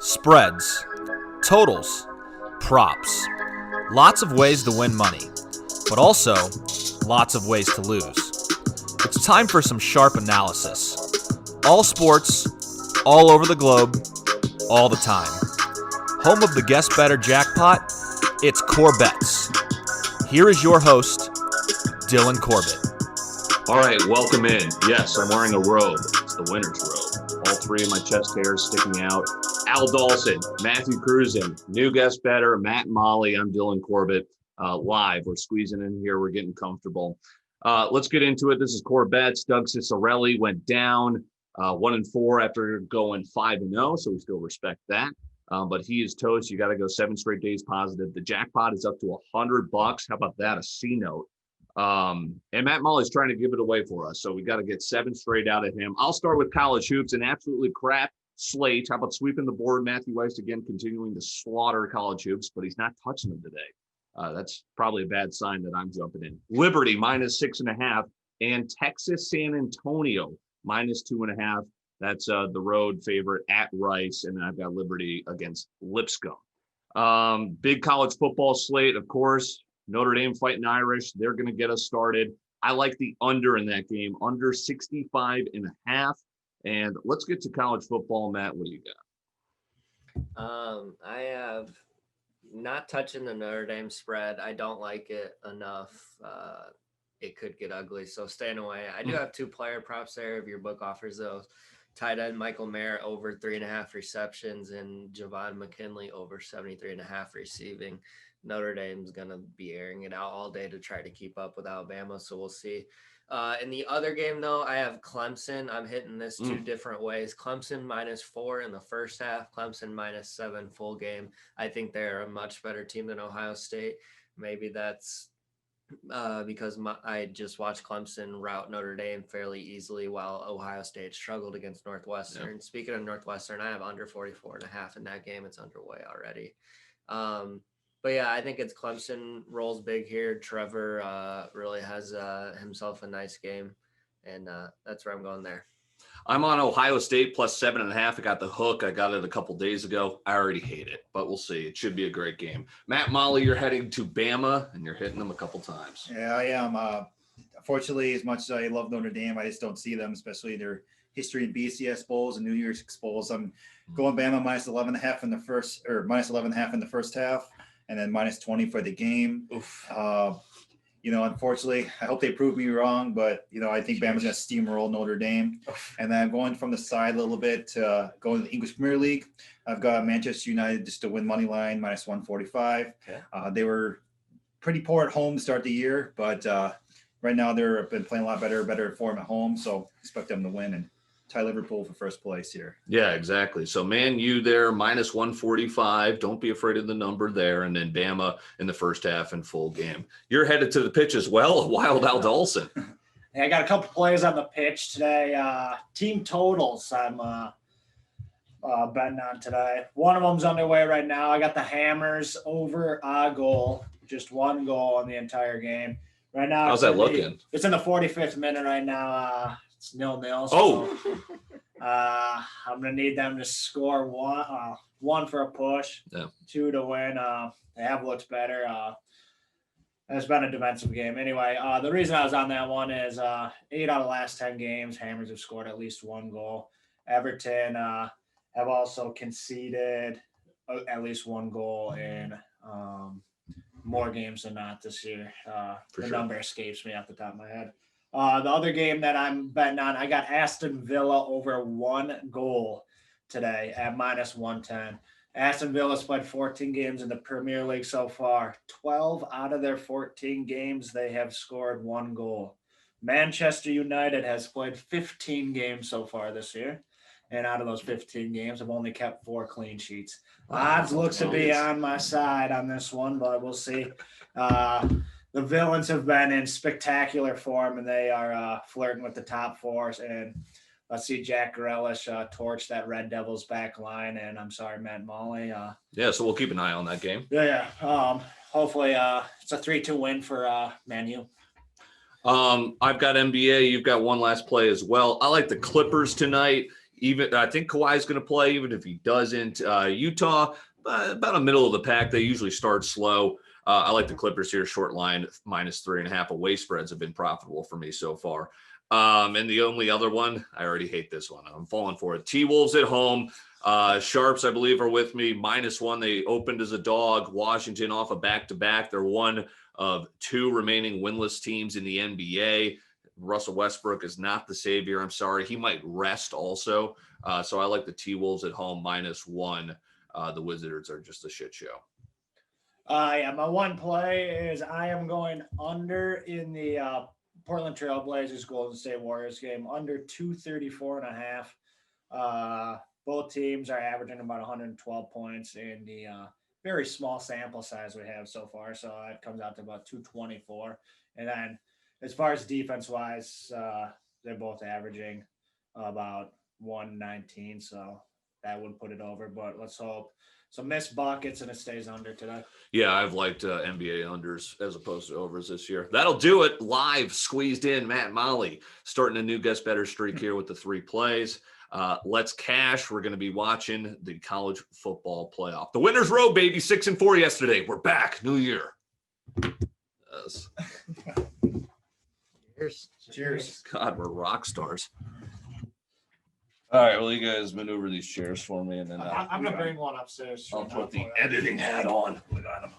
spreads, totals, props. Lots of ways to win money, but also lots of ways to lose. It's time for some sharp analysis. All sports, all over the globe, all the time. Home of the Guest Bettor jackpot, it's CorBET. Here is your host, Dylan Corbett. All right, welcome in. Yes, I'm wearing a robe. It's the winner's robe. All three of my chest hairs sticking out. Al Dalsin, Matthew Cruzen, new Guest Bettor Matt Mahle. I'm Dylan Corbett. Live. We're squeezing in here. We're getting comfortable. Let's get into it. This is CorBET. Doug Cicciarelli went down 1-4 after going 5-0, so we still respect that. But he is toast. You got to go 7 straight days positive. The jackpot is up to $100. How about that? A C note. And Matt Mahle is trying to give it away for us, so we got to get 7 straight out of him. I'll start with college hoops, an absolutely crap slate. How about sweeping the board? Matthew Weiss again continuing to slaughter college hoops, but he's not touching them today. That's probably a bad sign that I'm jumping in. Liberty -6.5 and Texas San Antonio -2.5. That's the road favorite at Rice, and I've got Liberty against Lipscomb. Big college football slate, of course. Notre Dame fighting Irish. They're going to get us started. I like the under in that game, under 65.5. And let's get to college football. Matt, what do you got? I have not touching the Notre Dame spread. I don't like it enough. It could get ugly, so staying away. I do have 2 player props there if your book offers those. Tight end Michael Mayer over 3.5 receptions and Javon McKinley over 73.5 receiving. Notre Dame's going to be airing it out all day to try to keep up with Alabama, so we'll see. In the other game, though, I have Clemson. I'm hitting this 2 different ways. Clemson -4 in the first half, Clemson -7 full game. I think they're a much better team than Ohio State. Maybe that's because I just watched Clemson rout Notre Dame fairly easily while Ohio State struggled against Northwestern. Yep. Speaking of Northwestern, I have under 44.5 in that game. It's underway already. But yeah, I think it's Clemson rolls big here. Trevor really has himself a nice game, and that's where I'm going there. I'm on Ohio State +7.5. I got the hook. I got it a couple days ago. I already hate it, but we'll see. It should be a great game. Matt Mahle, you're heading to Bama, and you're hitting them a couple times. Yeah, I am. Unfortunately, as much as I love Notre Dame, I just don't see them, especially their history in BCS bowls and New Year's bowls. I'm going Bama -11.5 in the first, or -11.5 in the first half, and then -20 for the game. Unfortunately, I hope they prove me wrong, but, I think Bama's going to steamroll Notre Dame. And then going from the side a little bit to going to the English Premier League, I've got Manchester United just to win money line, -145. Okay. They were pretty poor at home to start the year, but right now they've been playing a lot better form at home, so expect them to win and tie Liverpool for first place here. Yeah, exactly. So Man U there, -145. Don't be afraid of the number there. And then Bama in the first half and full game. You're headed to the pitch as well, Wild Al Dalsin. I got a couple plays on the pitch today. Team totals I'm betting on today. One of them's underway right now. I got the Hammers over a goal, just 1 goal on the entire game. Right now, how's that looking? It's in the 45th minute right now. It's 0-0. So, I'm gonna need them to score one for a push, 2 to win. They have looked better. It's been a defensive game. Anyway, the reason I was on that one is 8 out of the last 10 games, Hammers have scored at least 1 goal. Everton have also conceded at least 1 goal in more games than not this year. The number escapes me off the top of my head. The other game that I'm betting on, I got Aston Villa over 1 goal today at -110. Aston Villa's played 14 games in the Premier League so far. 12 out of their 14 games, they have scored 1 goal. Manchester United has played 15 games so far this year. And out of those 15 games, have only kept 4 clean sheets. Odds looks to be on my side on this one, but we'll see. The Villains have been in spectacular form, and they are flirting with the top 4s. And let's see Jack Grealish torch that Red Devils back line. And I'm sorry, Matt Mahle. So we'll keep an eye on that game. Hopefully it's a 3-2 win for Man U. I've got NBA. You've got one last play as well. I like the Clippers tonight. Even I think Kawhi's going to play, even if he doesn't. Utah, about a middle of the pack. They usually start slow. I like the Clippers here, short line, -3.5. Away spreads have been profitable for me so far. And the only other one, I already hate this one. I'm falling for it. T-Wolves at home. Sharps, I believe, are with me. -1. They opened as a dog. Washington off a back-to-back. They're one of 2 remaining winless teams in the NBA. Russell Westbrook is not the savior. I'm sorry. He might rest also. So I like the T-Wolves at home -1. The Wizards are just a shit show. Yeah, my one play is I am going under in the Portland Trail Blazers Golden State Warriors game, under 234.5. Both teams are averaging about 112 points in the very small sample size we have so far. So it comes out to about 224. And then as far as defense wise, they're both averaging about 119. So that would put it over, but let's hope some missed buckets and it stays under today. Yeah, I've liked NBA unders as opposed to overs this year. That'll do it. Live squeezed in Matt Mahle, starting a new Guest Bettor streak here with the 3 plays. Let's cash. We're going to be watching the college football playoff. The Winners Row, baby, 6-4 yesterday. We're back. New year. Yes. Cheers. God, we're rock stars. All right, well, you guys maneuver these chairs for me, and then I'm going to bring one upstairs. I'll put the editing hat on. We got him.